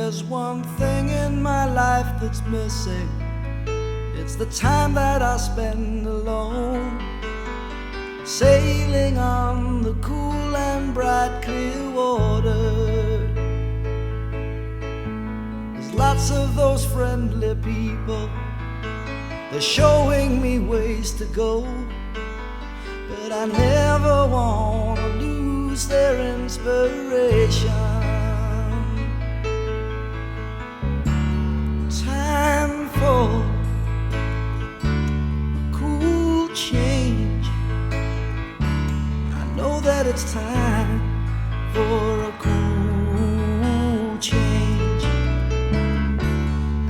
there's one thing in my life that's missing, it's the time that I spend alone, sailing on the cool and bright clear water. There's lots of those friendly people, they're showing me ways to go, but I never want to lose their inspiration. Time for cool change. I know that it's time for a cool change.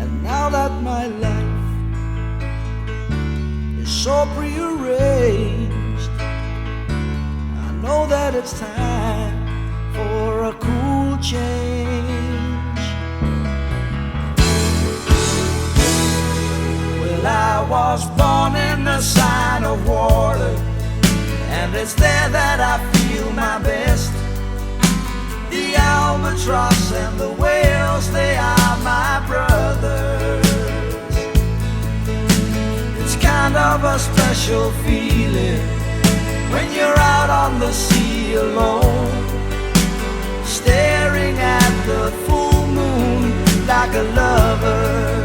And now that my life is so prearranged, I know that it's time for a cool change. Well, I was born in the sign of water, and it's there that I feel my best. The albatross and the whales, they are my brothers. It's kind of a special feeling when you're out on the sea alone, staring at the full moon like a lover.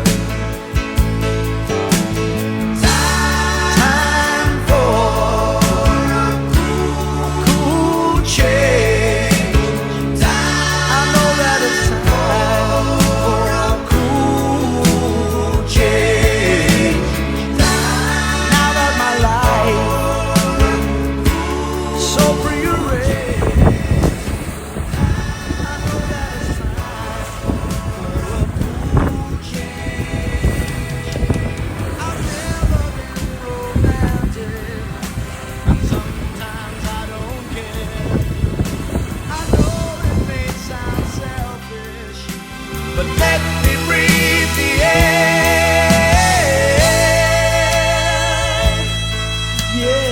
But let me breathe the air, yeah.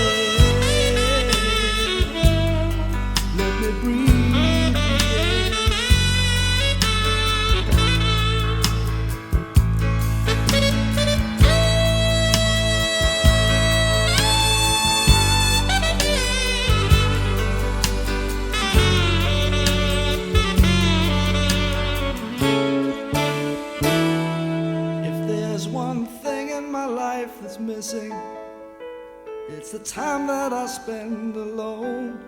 Let me breathe the one thing in my life that's missing, it's the time that I spend alone,